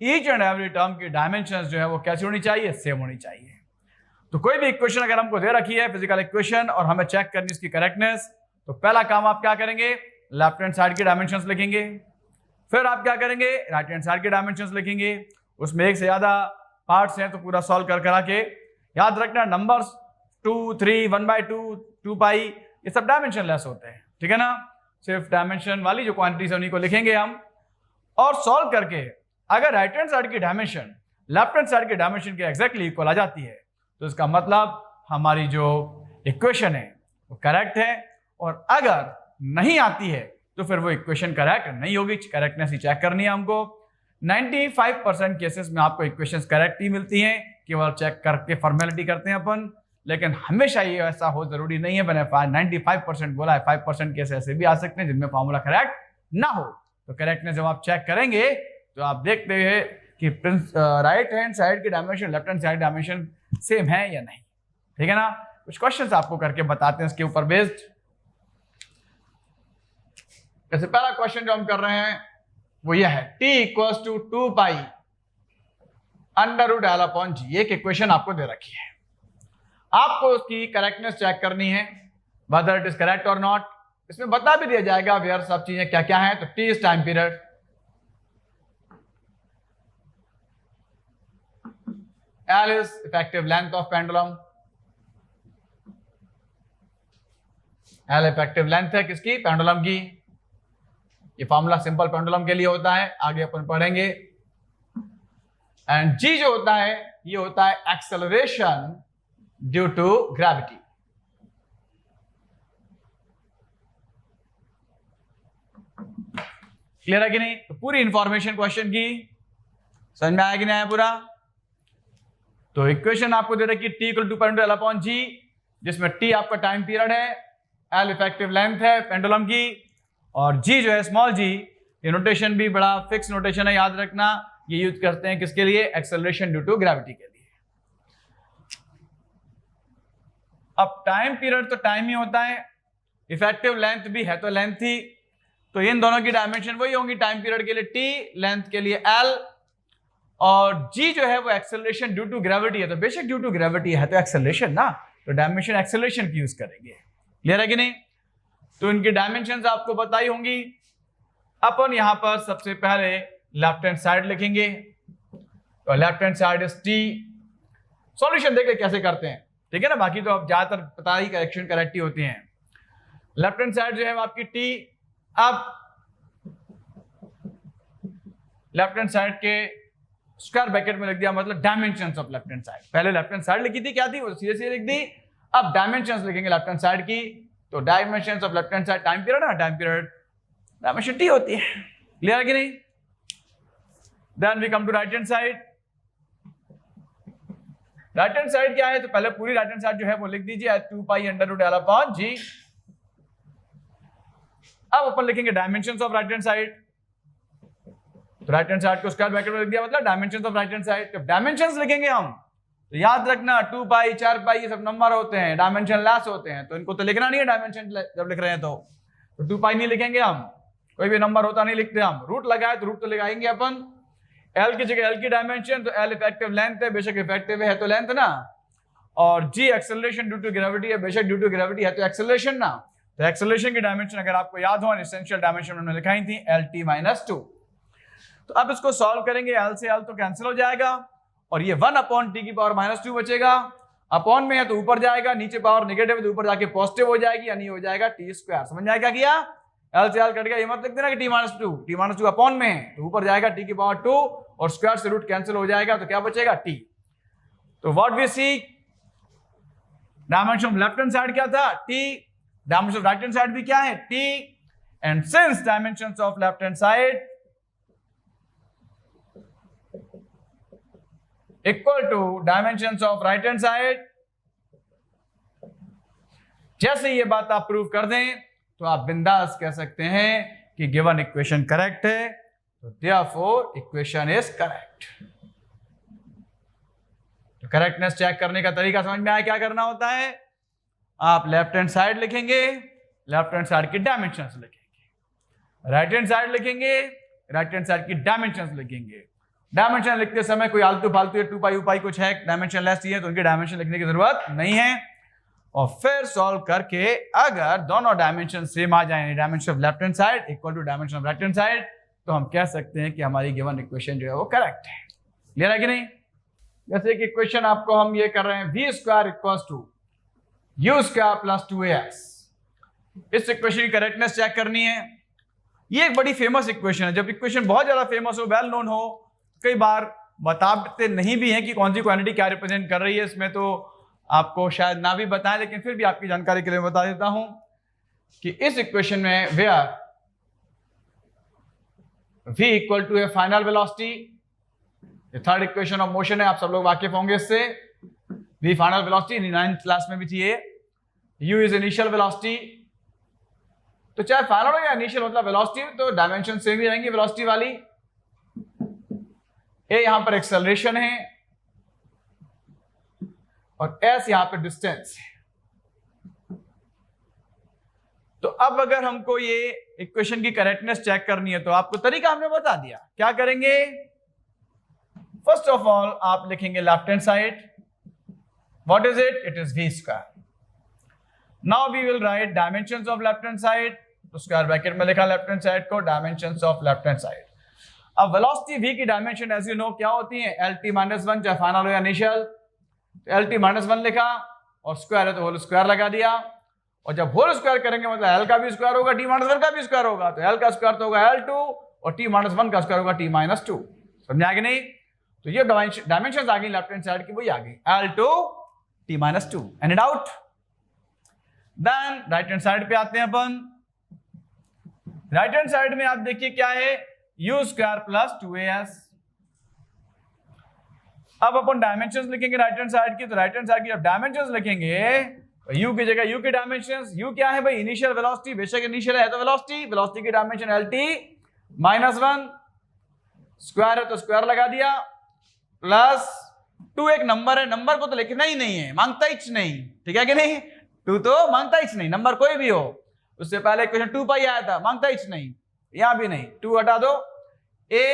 ईच एंड एवरी टर्म की डायमेंशंस जो है वो कैसी होनी चाहिए, सेम होनी चाहिए। तो कोई भी इक्वेशन अगर हमको दे रखी है फिजिकल इक्वेशन और हमें चेक करनी इसकी करेक्टनेस, तो पहला काम आप क्या करेंगे, लेफ्ट हैंड साइड की डायमेंशंस लिखेंगे। फिर आप क्या करेंगे, राइट हैंड साइड के डायमेंशंस लिखेंगे। उसमें एक से ज्यादा पार्ट्स हैं तो पूरा सॉल्व कर करा के याद रखना, नंबर्स 2, 3, 1/2, 2 पाई, ये सब डायमेंशन लेस होते हैं, ठीक है ना। सिर्फ डायमेंशन वाली जो क्वांटिटीज है उन्हीं को लिखेंगे हम, और सॉल्व करके अगर राइट हैंड साइड की डायमेंशन लेफ्ट हैंड साइड के डायमेंशन के एग्जैक्टली इक्वल आ जाती है, तो इसका मतलब हमारी जो इक्वेशन है वो करेक्ट है। और अगर नहीं आती है तो फिर वो इक्वेशन करेक्ट नहीं होगी, करेक्टनेस ही चेक करनी है हमको। 95% केसेस में आपको इक्वेशंस करेक्ट ही मिलती हैं, केवल चेक करके फॉर्मेलिटी करते हैं अपन, लेकिन हमेशा ये ऐसा हो जरूरी नहीं है। मैंने 95% बोला है, 5% केस ऐसे भी आ सकते हैं जिनमें फॉर्मूला करेक्ट ना हो। तो करेक्टनेस जब आप चेक करेंगे तो आप देखते हैं कि राइट हैंड साइड की dimension left hand side dimension same है या नहीं, ठीक है ना। कुछ क्वेश्चंस आपको करके बताते हैं इसके ऊपर बेस्ड। जैसे पहला क्वेश्चन जो हम कर रहे हैं वो ये है, t equals to 2 pi √L/G। एक इक्वेशन आपको दे रखी है, आपको उसकी करेक्टनेस चेक करनी है, whether it is correct or not। इसमें बता भी दिया जाएगा वेयर सब चीजें क्या क्या हैं। तो t is time period, L is effective length of pendulum, L effective length है किसकी, पेंडुलम की। ये फॉर्मूला सिंपल पेंडुलम के लिए होता है, आगे अपन पढ़ेंगे। एंड G जो होता है ये होता है acceleration due to gravity. Clear है कि नहीं। तो पूरी इंफॉर्मेशन क्वेश्चन की समझ में आया कि नहीं आया पूरा। तो इक्वेशन आपको दे रखी t इक्वल टू √L/G, जिसमें t आपका टाइम पीरियड है, L इफेक्टिव लेंथ है पेंडुलम की, और G जो है स्मॉल g, ये नोटेशन भी बड़ा फिक्स नोटेशन है, याद रखना। ये यूज करते हैं किसके लिए, एक्सेलरेशन ड्यू टू ग्रेविटी के लिए। अब टाइम पीरियड तो टाइम ही होता है, इफेक्टिव लेंथ भी है तो लेंथ ही, तो इन दोनों की डायमेंशन वही होंगी, टाइम पीरियड के लिए t, लेंथ के लिए L, और G जो है वो एक्सेलरेशन ड्यू टू ग्रेविटी है। तो बेशक ड्यू टू ग्रेविटी है तो एक्सेलरेशन ना, तो डायमेंशन एक्सेलरेशन की यूज करेंगे। क्लियर है कि नहीं। तो इनकी डायमेंशंस आपको बताई होंगी। अपन यहां पर सबसे पहले लेफ्ट हैंड साइड लिखेंगे, तो left hand side is t। Solution देखिए कैसे करते हैं, ठीक है ना। बाकी तो आप ज्यादातर पता ही करेक्शन करेक्ट ही होती हैं। लेफ्ट हैंड साइड जो है आपकी t। अब लेफ्ट हैंड साइड के स्क्वायर ब्रैकेट में लिख दिया, मतलब dimensions of left hand side. पहले लेफ्ट हैंड साइड लिखी थी, क्या थी वो सीधे सीधे लिख दी। अब डायमेंशंस लिखेंगे लेफ्ट हैंड साइड की, तो dimensions of left hand side time period है ना, टाइम पीरियड डायमेंशन t होती है। क्लियर है कि नहीं। Then we come to right hand side. Right hand side क्या है, तो पहले पूरी राइट हैंड साइड जो है वो लिख दीजिए 2 पाई √L/G। अब अपन लिखेंगे dimensions of right hand side, तो राइट हैंड साइड को स्क्वायर ब्रैकेट में लिख दिया, मतलब dimensions of right hand side. जब डायमेंशंस लिखेंगे हम तो याद रखना 2 पाई 4 पाई ये सब नंबर होते हैं, डायमेंशन लेस होते हैं, तो इनको तो लिखना नहीं है डायमेंशन जब लिख रहे हैं। तो 2 पाई नहीं लिखेंगे हम, कोई भी नंबर होता नहीं लिखते हम। रूट लगाए तो रूट तो लगाएंगे अपन। L की जगह L की डायमेंशन, तो L इफेक्टिव लेंथ है, बेशक इफेक्टिव है तो लेंथ ना, और G acceleration due to gravity है, बेशक ड्यू टू ग्रेविटी है तो एक्सेलरेशन ना। तो एक्सेलरेशन की डायमेंशन अगर आपको याद हो, एसेंशियल डायमेंशन हमने लिखाई थी LT-2। तो अब इसको सॉल्व करेंगे, L से L तो कैंसिल हो जाएगा, और ये 1/T⁻² बचेगा। अपॉन में है तो ऊपर जाएगा, नीचे पावर नेगेटिव है तो ऊपर जाके पॉजिटिव हो जाएगी, यानी हो जाएगा t²। समझ में आया क्या किया, L से L कट गया। ये मत लिख देना कि T-2 अपॉन में है तो ऊपर जाएगा T⁻², और स्क्वायर से रूट कैंसिल हो जाएगा, तो क्या बचेगा t। तो what we see, dimension of left hand side क्या था? t, dimension of right hand side भी क्या है? t, and since dimensions of left hand side equal to dimensions of right hand side, जैसे ये बात आप प्रूव कर दें तो आप बिंदास कह सकते हैं कि गिवन इक्वेशन करेक्ट है, तो देयरफॉर इक्वेशन इज करेक्ट। तो करेक्टनेस चेक करने का तरीका समझ में आया क्या करना होता है? आप लेफ्ट हैंड साइड लिखेंगे, लेफ्ट हैंड साइड की डायमेंशंस लिखेंगे, राइट हैंड साइड लिखेंगे, राइट हैंड साइड की डायमेंशंस लिखेंगे। डायमेंशन लिखते समय कोई आलतू फालतू 2 पाई उपाई कुछ है, डायमेंशन लेस चाहिए तो उनकी डायमेंशन लिखने की जरूरत नहीं है। और फिर सॉल्व करके अगर दोनों डायमेंशन सेम आ जाए, dimension of left hand side equal to dimension of right hand side, तो हम कह सकते हैं कि हमारी गिवन इक्वेशन जो है वो करेक्ट है। क्लियर है कि नहीं? जैसे कि इक्वेशन आपको हम ये कर रहे हैं, v square equals to u square plus 2as। इस इक्वेशन की करेक्टनेस चेक करनी है। ये एक बड़ी फेमस इक्वेशन है। जब इक्वेशन बहुत ज्यादा फेमस हो, वेल नोन हो, कई बार बताते नहीं भी हैं कि कौन सी क्वांटिटी क्या रिप्रेजेंट कर रही है, इसमें तो आपको शायद ना भी बताएं, लेकिन फिर भी आपकी जानकारी के लिए बता देता हूं कि इस इक्वेशन में where v equal to a final velocity, ये थर्ड इक्वेशन ऑफ मोशन है, आप सब लोग वाकिफ होंगे इससे। v final velocity 9th class में भी थी ये। u इज इनिशियल वेलोसिटी, तो चाहे फाइनल हो या इनिशियल मतलब वेलोसिटी, तो डायमेंशन सेम ही रहेंगी वेलोसिटी वाली। a यहां पर एक्सेलरेशन है और s यहां पर डिस्टेंस है। तो अब अगर हमको ये इक्वेशन की करेक्टनेस चेक करनी है तो आपको तरीका हमने बता दिया। क्या करेंगे? फर्स्ट ऑफ ऑल आप लिखेंगे left hand side, what is it? It is v square. Now we will write dimensions of left hand side, तो स्क्वायर ब्रैकेट में लिखा लेफ्ट हैंड साइड को, dimensions of left hand side. अब velocity v की dimension as you know क्या होती है? lt-1, चाहे फाइनल हो या इनिशियल। lt-1 लिखा और स्क्वायर है तो होल स्क्वायर लगा दिया, और जब होल स्क्वायर करेंगे मतलब l का भी स्क्वायर होगा, t-1 का भी स्क्वायर होगा, तो l का स्क्वायर तो होगा l2 और t-1 का स्क्वायर होगा t-2। समझ आ गई नहीं? तो ये डायमेंशंस आ गई लेफ्ट हैंड साइड की, वही आ गई l2 t-2। Any doubt? Then right hand side पे आते हैं अपन। राइट हैंड साइड में आप देखिए क्या है? u square plus 2as। अब अपन डायमेंशंस लिखेंगे राइट हैंड साइड की, तो राइट हैंड साइड की जब डायमेंशंस लिखेंगे तो u की जगह u की डायमेंशंस, u क्या है भाई? इनिशियल वेलोसिटी, बेशक इनिशियल है तो वेलोसिटी, वेलोसिटी की डायमेंशन lt-1, स्क्वायर है तो स्क्वायर लगा दिया, प्लस 2 एक नंबर है, नंबर को तो लिखना ही नहीं है, मांगता ही नहीं, ठीक है कि नहीं? 2 तो मांगता ही नहीं, नंबर कोई भी हो। उससे पहले इक्वेशन 2 पाई आया था, मांगता ही नहीं, यहां भी नहीं। 2 हटा दो। a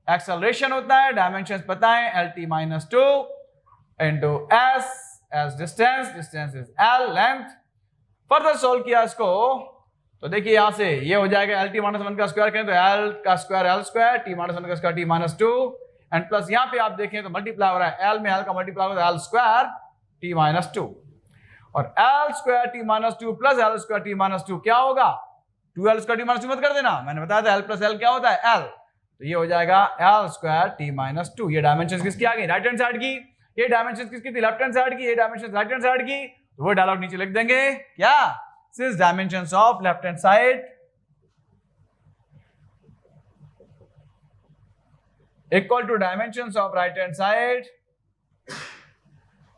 एक्सेलरेशन होता है, डायमेंशंस पता है, lt-2 into s distance, distance is l, length. Further solve किया इसको तो देखिए यहां से ये हो जाएगा lt-1 का स्क्वायर करें तो l का स्क्वायर l स्क्वायर, t-1 का स्क्वायर t-2, एंड प्लस यहां पे आप देखें तो मल्टीप्लाई हो रहा है, l में l का मल्टीप्लाई हो रहा है l स्क्वायर t-2, और l square t-2 plus l square t-2 क्या होगा? 2l स्क्वायर t-2 मत कर देना, मैंने बताया था l प्लस l क्या होता है? l। तो ये हो जाएगा l स्क्वायर t-2। ये डायमेंशन किसकी आ गई? राइट हैंड साइड की। ये डायमेंशन किसकी थी? लेफ्ट हैंड साइड की। ये डायमेंशन राइट हैंड साइड की, तो वो डायलॉग नीचे लिख देंगे क्या? Since dimensions of left hand side equal to dimensions of right hand side,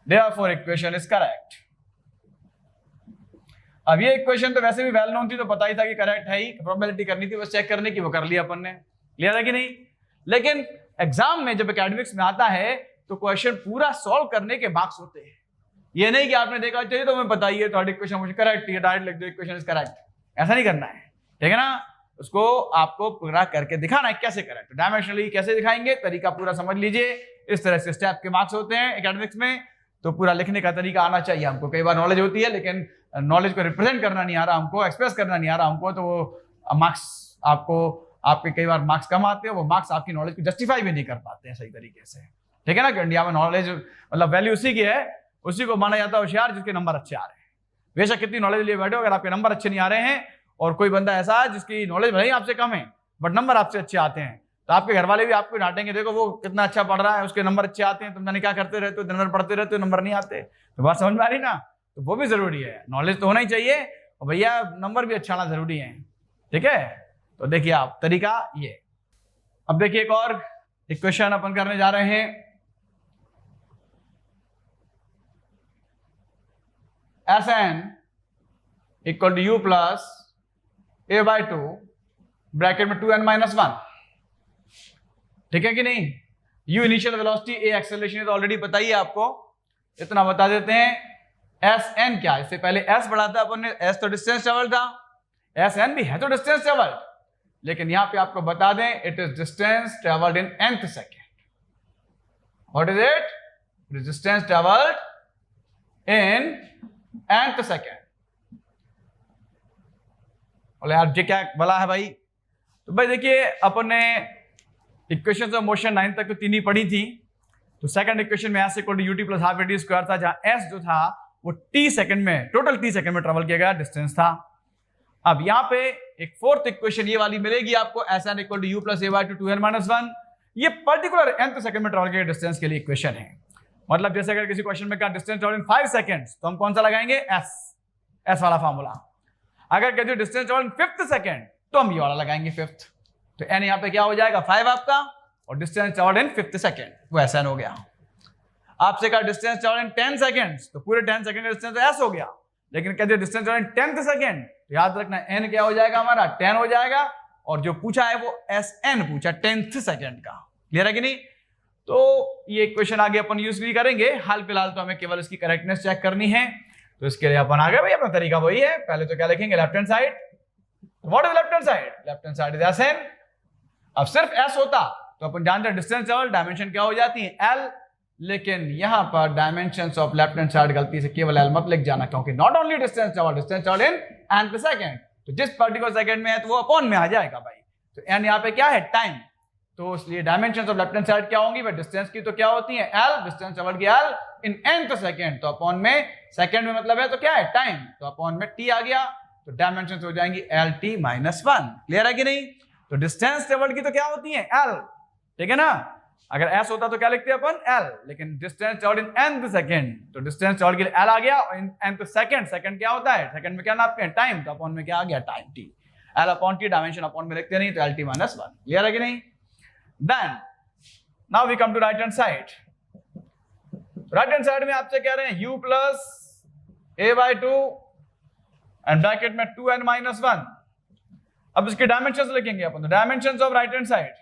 therefore equation is correct. अब ये इक्वेशन तो वैसे भी वेल नोन थी, तो पता ही था कि करेक्ट है ही, प्रोबेबिलिटी करनी थी बस चेक करने की, वो कर लिया अपन ने। क्लियर है कि नहीं? लेकिन एग्जाम में जब एकेडमिक्स में आता है तो क्वेश्चन पूरा सॉल्व करने के मार्क्स होते हैं। ये नहीं कि आपने देखा चाहिए तो हमें बताइए थर्ड इक्वेशन मुझे करेक्ट है, डायरेक्ट लिख दो इक्वेशन इज करेक्ट, ऐसा नहीं करना है, ठीक है ना? उसको आपको पूरा करके दिखाना है कैसे करेक्ट, डायमेंशनली कैसे दिखाएंगे, तरीका पूरा समझ लीजिए। इस तरह से स्टेप के मार्क्स होते हैं एकेडमिक्स में, तो पूरा लिखने का तरीका आना चाहिए हमको। कई बार नॉलेज होती है लेकिन नॉलेज को रिप्रेजेंट करना नहीं आ रहा हमको, एक्सप्रेस करना नहीं आ रहा हमको, तो वो मार्क्स आपको, आपके कई बार मार्क्स कम आते हैं, वो मार्क्स आपकी नॉलेज को जस्टिफाई भी नहीं कर पाते हैं सही तरीके से, ठीक है ना? कि इंडिया में नॉलेज मतलब वैल्यू उसी की है, उसी को माना जाता है होशियार जिसके नंबर अच्छे आ रहे हैं। बेशक कितनी नॉलेज लिए बैठो, अगर आपके नंबर अच्छे नहीं आ रहे हैं और कोई बंदा ऐसा है जिसकी नॉलेज भले ही आपसे कम है बट नंबर आपसे अच्छे आते हैं, तो आपके घर वाले भी आपको डांटेंगे, देखो वो कितना अच्छा पढ़ रहा है, उसके नंबर अच्छे आते हैं, तुम जाने क्या करते रहते हो, दिन भर पढ़ते रहते हो, नंबर नहीं आते। तो बात समझ में आ रही ना? तो वो भी जरूरी है, नॉलेज तो होना ही चाहिए, और भैया नंबर भी अच्छा आना जरूरी है। ठीक है, तो देखिए आप तरीका ये। अब देखिए एक और इक्वेशन अपन करने जा रहे हैं। Sn equal to u plus a by 2 bracket में 2n माइनस 1। ठीक है कि नहीं? u initial velocity, a acceleration तो ऑलरेडी बताइए आपको, इतना बता देते हैं। Sn क्या है? इससे पहले s बढ़ा था अपन ने, s तो डिस्टेंस ट्रेवल था, Sn भी है तो डिस्टेंस ट्रेवल, लेकिन यहां पे आपको बता दें it is distance travelled in nth second. What is it? Distance travelled in nth second. बोले यार जी क्या बोला है भाई? तो भाई देखिए अपन ने इक्वेशंस ऑफ मोशन 9 तक तो 3 ही पढ़ी थी। तो सेकंड इक्वेशन में s equal to ut plus half a t square था, जहां s जो था वो t सेकंड में, टोटल t सेकंड में ट्रेवल किया गया डिस्टेंस था। अब यहां पे एक फोर्थ इक्वेशन ये वाली मिलेगी आपको, Sn equal to u plus a by 2 2n minus 1। ये पर्टिकुलर nth सेकंड में ट्रेवल किया डिस्टेंस के लिए इक्वेशन है। मतलब जैसे अगर किसी क्वेश्चन में क्या डिस्टेंस ट्रेवल इन 5 सेकंड्स, तो हम कौन सा लगाएंगे? s वाला फॉर्मूला। अगर कहते हो distance travel in 5th second, तो हम ये वाला लगाएंगे 5th। तो n यहां पे क्या हो जाएगा 5 आपका, और distance travel in 5th second वो Sn हो गया। आपसे कहा डिस्टेंस ट्रेवल इन 10 सेकंड्स, तो पूरे 10 सेकंड का डिस्टेंस s हो गया। लेकिन कहते हो distance travel in 10th second, तो याद रखना n क्या हो जाएगा हमारा 10 हो जाएगा, और जो पूछा है वो Sn पूछा 10th सेकंड का। क्लियर है कि नहीं? तो ये इक्वेशन आगे अपन यूज भी करेंगे, हाल फिलहाल तो हमें केवल इसकी करेक्टनेस चेक करनी है। तो इसके लिए अपन आगे भाई अपना तरीका वही है, पहले तो क्या लिखेंगे left hand side. What is left hand side? Left hand side is Sn। अब सिर्फ s होता तो अपन जानते हैं डिस्टेंस ट्रेवल डायमेंशन क्या हो जाती है l, लेकिन यहां पर dimensions of left hand side गलती से केवल l मत लिख जाना, क्योंकि not only distance travel in nth second, तो जिस पर्टिकुलर सेकंड में है तो वो अपॉन में आ जाएगा भाई। तो n यहां पे क्या है? टाइम। तो इसलिए dimensions of left hand side क्या होंगी भाई? डिस्टेंस की तो क्या होती है l, डिस्टेंस ट्रेवल की l इन nth सेकंड, तो अपॉन में सेकंड में मतलब है तो क्या है टाइम, तो अपॉन में t आ गया, तो डायमेंशंस हो जाएंगी lt माइनस 1। क्लियर है कि नहीं? तो डिस्टेंस ट्रेवल की तो क्या होती है l, ठीक है ना? अगर s होता तो क्या लिखते हैं अपन l, लेकिन distance travelled in nth second, तो डिस्टेंस ट्रेवल के लिए l आ गया, और इन nth सेकंड, सेकंड क्या होता है सेकंड में क्या नापते हैं टाइम, तो अपॉन में क्या आ गया time t, l upon t, dimension upon में लिखते नहीं तो lt माइनस 1। क्लियर है कि नहीं? Then now we come to right hand side. Right hand side में आपसे कह रहे हैं u plus a by 2 and bracket में 2n माइनस 1। अब इसके डायमेंशंस लिखेंगे अपन, तो dimensions of right hand side,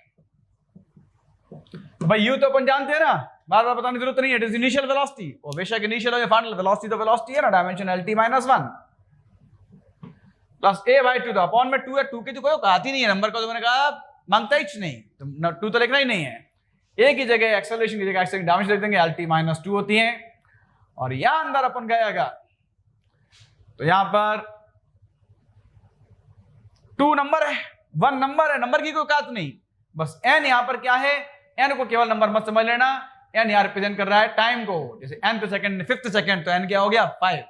भाई u तो अपन जानते हैं ना, बार बार बताने की जरूरत नहीं है, इट इज इनिशियल वेलोसिटी, वो बेशक इनिशियल हो या फाइनल, वेलोसिटी तो वेलोसिटी है ना, dimension lt minus 1 plus a by 2, तो अपॉन में 2 है, 2 की तो कोई औकात ही नहीं है नंबर का, तो मैंने कहा मांगता ही नहीं, तो 2 तो लिखना ही नहीं है। a की जगह एक्सेलरेशन की जगह एक्सेलरेशन डायमेंशन लिख देंगे, lt माइनस 2 होती है। और यहां अंदर अपन गए अगर, तो यहां पर 2 नंबर है, 1 नंबर है, नंबर की कोई औकात नहीं, बस n यहां पर क्या है, n को केवल नंबर मत समझ लेना, n यहां रिप्रेजेंट कर रहा है टाइम को, जैसे nth सेकंड 5th सेकंड, तो n क्या हो गया 5,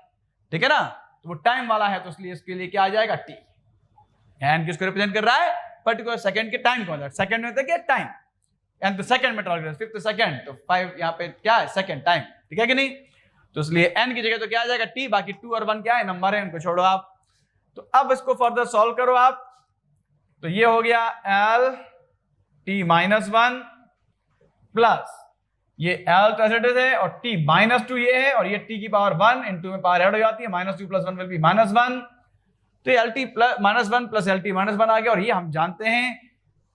ठीक है ना? तो वो टाइम वाला है, तो इसलिए इसके लिए क्या आ जाएगा t। n किसको रिप्रेजेंट कर रहा है? पर्टिकुलर सेकंड के टाइम को, सेकंड में क्या टाइम, nth सेकंड में ट्रेवल कर 5th सेकंड, तो 5 यहां पे क्या है सेकंड टाइम, ठीक है कि नहीं? तो इसलिए n की जगह तो क्या आ जाएगा t, बाकी 2 और 1 क्या है नंबर है, उनको छोड़ो आप। तो अब इसको फर्दर सॉल्व करो आप, तो ये हो गया l t माइनस 1 प्लस ये l तो एज है, और t माइनस 2 ये है, और ये t की पावर 1 इन 2 में पावर ऐड हो जाती है, minus 2 plus 1 will be minus 1, तो ये lt plus minus 1 plus lt minus 1 आ गया। और ये हम जानते हैं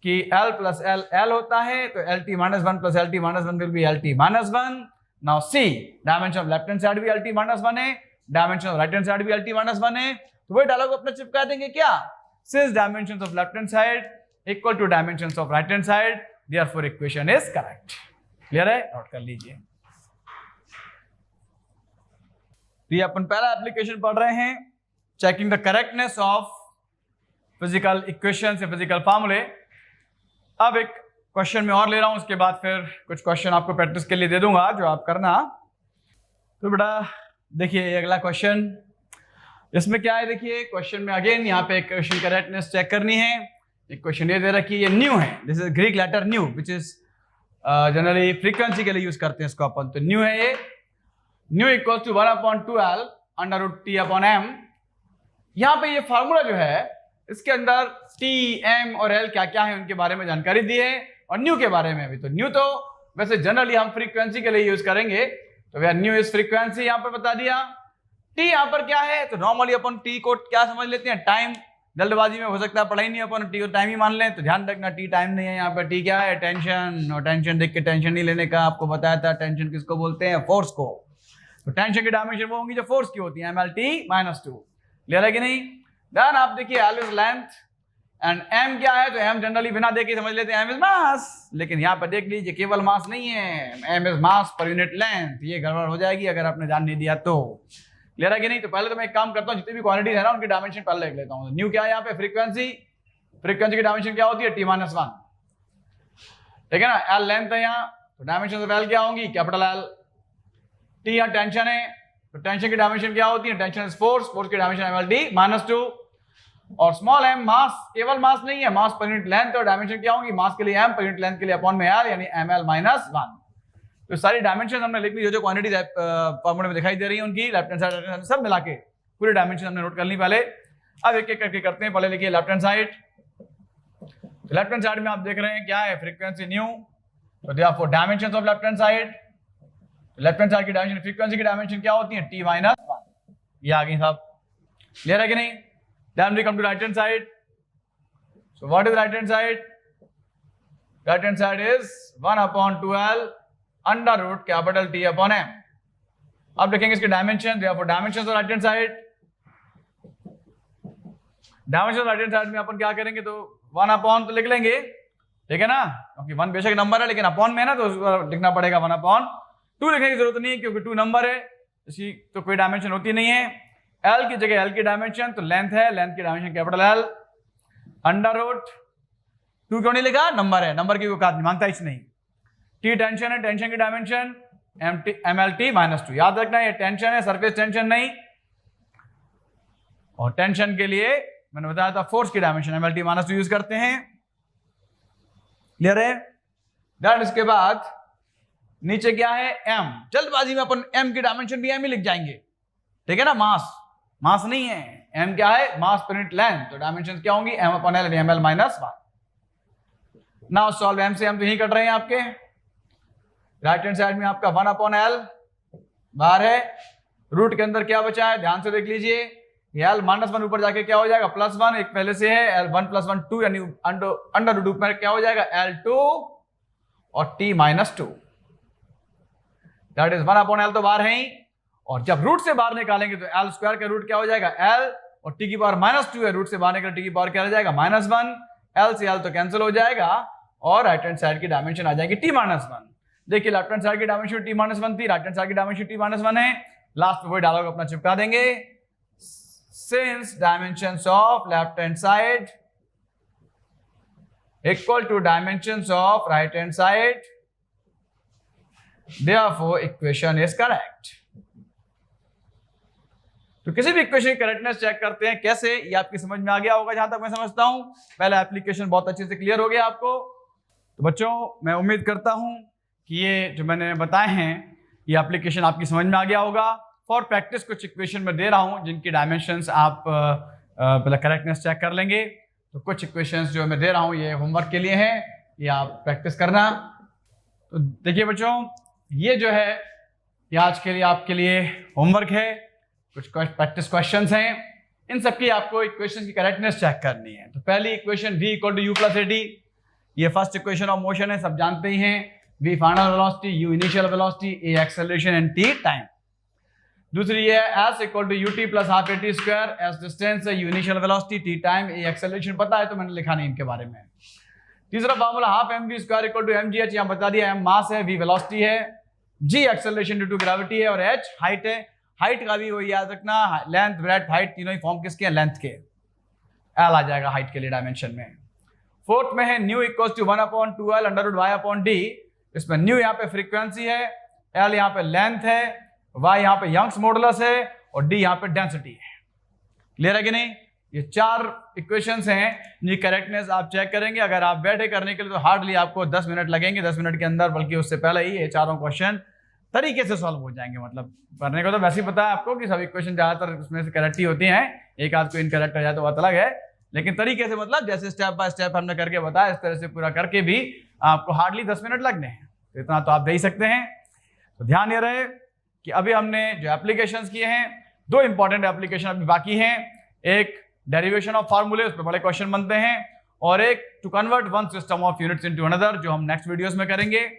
कि l प्लस l l होता है, तो lt minus 1 plus lt minus 1 will be lt minus 1। Now see dimension of left hand side भी lt माइनस 1 है, dimension of right hand side भी lt माइनस 1 है, तो वही डायलॉग अपने चिपका देंगे क्या, since dimensions of left hand side equal to dimensions of right hand side, therefore equation is correct. Clear है? नोट कर लीजिए। तो ये अपन पहला एप्लीकेशन पढ़ रहे हैं, checking the correctness of physical equation से फिजिकल फॉर्मूले। अब एक क्वेश्चन में और ले रहा हूं, उसके बाद फिर कुछ क्वेश्चन आपको प्रैक्टिस के लिए दे दूंगा जो आप करना। तो बेटा देखिए अगला क्वेश्चन, इसमें क्या है, देखिए क्वेश्चन में अगेन यहाँ पे क्वेश्चन करेक्टनेस चेक करनी है। एक क्वेश्चन ये दे रखी है, ये न्यू है, this is Greek letter nu which is generally frequency के लिए यूज करते हैं इसको अपन, तो न्यू है ये, nu equals to 1/2l under root t upon m. यहां पे ये फार्मूला जो है इसके अंदर टी, एम और एल क्या क्या है उनके बारे में जानकारी दी है, और न्यू के बारे में भी। तो न्यू तो वैसे जनरली हम फ्रीक्वेंसी के लिए यूज करेंगे, तो वे न्यू इज फ्रीक्वेंसी यहां पर बता दिया। टी यहां पर क्या है, तो नॉर्मली अपन टी को क्या समझ लेते हैं, टाइम। जल्दबाजी में हो सकता है पढ़ाई नहीं अपन टी को टाइम ही मान लें, तो ध्यान रखना टी टाइम नहीं है, यहाँ पर टी क्या है, टेंशन। और टेंशन देख के टेंशन नहीं लेने का आपको बताया था। टेंशन किसको बोलते हैं, फोर्स को। तो टेंशन की डायमेंशन वो होंगी जो फोर्स की होती है, mlt-2। क्लियर है कि नहीं? देन आप देखिए L is length and m क्या है, तो एम जनरली बिना देखे समझ लेते हैं एम इज मास, लेकिन यहाँ पर देख लीजिए केवल मास नहीं है, M is mass per unit length. ये गड़बड़ हो जाएगी अगर आपने ध्यान नहीं दिया तो। क्लियर है कि नहीं? तो पहले तो मैं एक काम करता हूँ, जितनी भी क्वांटिटीज है ना उनकी डायमेंशन पहले लिख लेता हूँ। न्यू क्या है यहाँ पे, फ्रीक्वेंसी। फ्रीक्वेंसी की डायमेंशन क्या होती है, t-1। ठीक है ना? एल लेंथ है यहाँ, तो डायमेंशन ऑफ एल क्या होंगी, कैपिटल एल। टी यहाँ टेंशन है, तो टेंशन की डायमेंशन क्या होती है, टेंशन इज फोर्स, फोर्स की डायमेंशन mlt-2। और स्मॉल एम मास, केवल मास नहीं है, मास पर यूनिट लेंथ, और डायमेंशन क्या होंगी, मास के लिए एम, पर यूनिट लेंथ के लिए अपॉन में एल, यानी ml-1। तो सारी डायमेंशन हमने लिख ली, जो क्वांटिटीज फॉर्मूले में दिखाई दे रही है उनकी, लेफ्ट हैंड साइड सब मिला के पूरी डायमेंशन हमने नोट कर ली पहले। अब एक एक करके करते हैं। पहले लिखिए लेफ्ट हैंड साइड। तो लेफ्ट हैंड साइड में आप देख रहे हैं क्या है, फ्रीक्वेंसी न्यू, तो therefore dimensions of left hand side. Left hand side की डायमेंशन, फ्रीक्वेंसी की डायमेंशन क्या होती है, t-1। ये आ गई साहब। क्लियर है कि नहीं? Then we come to right hand side. So what is right hand side? Right hand side is 1/2L under root capital T upon M. अब देखेंगे इसके dimension, therefore dimensions of right hand side. Dimension right hand side में अपन क्या करेंगे, तो 1/, तो लिख लेंगे, ठीक है ना, क्योंकि 1 बेशक नंबर है लेकिन अपॉन में है ना, तो उसको लिखना पड़ेगा 1/2। लिखने की जरूरत नहीं है क्योंकि 2 नंबर है, इसी तो कोई डायमेंशन होती नहीं है। एल की जगह एल की डायमेंशन, तो लेंथ है, लेंथ की dimension capital L under root 2। क्यों नहीं लिखा, नंबर है, नंबर की कोई बात नहीं मांगता इस नहीं। टी टेंशन है, टेंशन की डायमेंशन mlt-2। याद रखना ये टेंशन है, सरफेस टेंशन नहीं। और टेंशन के लिए मैंने बताया था फोर्स की डायमेंशन mlt-2 यूज करते हैं। क्लियर है? दैट इसके बाद नीचे क्या है, m। जल्दबाजी में अपन m की डायमेंशन भी m ही लिख जाएंगे, ठीक है ना। मास नहीं है, m क्या है, मास पर यूनिट लेंथ, तो डायमेंशन क्या होंगी, m/l ml-1। Now solve, m से m तो यही कट रहे हैं आपके। राइट हैंड साइड में आपका 1/l बाहर है, रूट के अंदर क्या बचा है, ध्यान से देख लीजिए। ये l -1 ऊपर जाके क्या हो जाएगा, +1, एक पहले से है, l1 + 1 2, यानी अंडर रूट में क्या हो जाएगा, l2 और t-2। दैट इज 1/l तो बाहर है ही, और जब रूट से बाहर निकालेंगे तो l स्क्वायर का रूट क्या हो जाएगा, l, और t की पावर -2 है, रूट से बाहर निकले t की पावर क्या हो जाएगा, -1। l से l तो कैंसिल हो जाएगा, और राइट हैंड साइड की डायमेंशन आ जाएगी t-1। देखिए लेफ्ट हैंड साइड की डायमेंशन t-1 थी, राइट हैंड साइड की डायमेंशन t-1 है। लास्ट में वही डायलॉग अपना चिपका देंगे, since dimensions of left hand side equal to dimensions of right hand side, therefore equation is correct। तो किसी भी इक्वेशन की करेक्टनेस चेक करते हैं कैसे, ये आपकी समझ में आ गया होगा जहां तक मैं समझता हूं। पहला एप्लीकेशन बहुत अच्छे से क्लियर हो गया आपको। तो बच्चों मैं उम्मीद करता हूं कि ये जो मैंने बताए हैं ये एप्लीकेशन आपकी समझ में आ गया होगा। फॉर प्रैक्टिस कुछ इक्वेशन में दे रहा हूं जिनकी डायमेंशंस आप पहले करेक्टनेस चेक कर लेंगे। तो कुछ इक्वेशंस जो मैं दे रहा हूं ये होमवर्क के लिए हैं, ये आप प्रैक्टिस करना। तो देखिए बच्चों, ये जो है ये आज के लिए आपके लिए होमवर्क है, कुछ प्रैक्टिस क्वेश्चंस हैं, इन सबकी आपको इक्वेशन की करेक्टनेस चेक करनी है। तो पहली इक्वेशन v = u + ad, ये फर्स्ट इक्वेशन ऑफ मोशन है, सब जानते ही हैं। v final velocity, u initial velocity, a acceleration and t time. दूसरी है s = ut + ½ at², s distance है, u initial velocity, t time, a acceleration पता है तो मैंने लिखा नहीं इनके बारे में। तीसरा फार्मूला ½ mv² = mgh, यहां बता दिया, m मास है, v वेलोसिटी है, g acceleration due to gravity है, और h हाइट है। हाइट का भी वही याद रखना, लेंथ ब्रेड्थ हाइट तीनों ही फॉर्म किसके हैं, लेंथ के। l आ जाएगा हाइट के लिए डायमेंशन में। फोर्थ में है न्यू = 1/2L √ y/d, इसमें न्यू यहाँ पे फ्रीक्वेंसी है, l यहाँ पे लेंथ है, y यहाँ पे यंग्स मॉडुलस है, और d यहाँ पे डेंसिटी है। क्लियर है कि नहीं? ये 4 इक्वेशंस हैं जिनकी करेक्टनेस आप चेक करेंगे। अगर आप बैठे करने के लिए तो हार्डली आपको 10 मिनट लगेंगे, 10 मिनट के अंदर, बल्कि उससे पहले ही ये चारों क्वेश्चन तरीके से सॉल्व हो जाएंगे। मतलब करने को तो वैसे ही पता है आपको कि सभी क्वेश्चन ज्यादातर उसमें से करेक्ट ही होती हैं, एक आध को इनकरेक्ट हो जाए तो बात अलग है, लेकिन तरीके से मतलब जैसे स्टेप बाय स्टेप हमने करके बताया इस तरह से पूरा करके भी आपको हार्डली 10 मिनट लगने हैं, तो इतना तो आप दे ही सकते हैं। तो ध्यान ये रहे कि अभी हमने जो एप्लीकेशंस किए हैं, 2 इंपॉर्टेंट एप्लीकेशन अभी बाकी हैं, एक डेरिवेशन ऑफ फार्मूले, उस पर बड़े क्वेश्चन बनते हैं, और एक to convert one system of units into another, जो हम नेक्स्ट वीडियोस में करेंगे।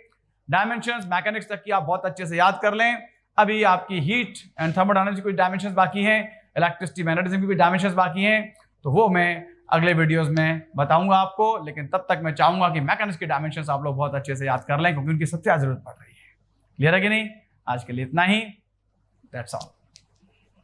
डायमेंशंस मैकेनिक्स तक की आप बहुत अच्छे से याद कर लें। अभी आपकी हीट एंड थर्मोडायनामिक्स की कुछ डायमेंशंस बाकी हैं, इलेक्ट्रिसिटी मैग्नेटिज्म की कुछ डायमेंशंस बाकी हैं, तो वो मैं अगले वीडियोस में बताऊंगा आपको। लेकिन तब तक मैं चाहूंगा कि मैकेनिक्स की डायमेंशंस आप लोग बहुत अच्छे से याद कर लें, क्योंकि उनकी सबसे ज्यादा जरूरत पड़ रही है। क्लियर है कि नहीं? आज के लिए इतना ही, दैट्स ऑल।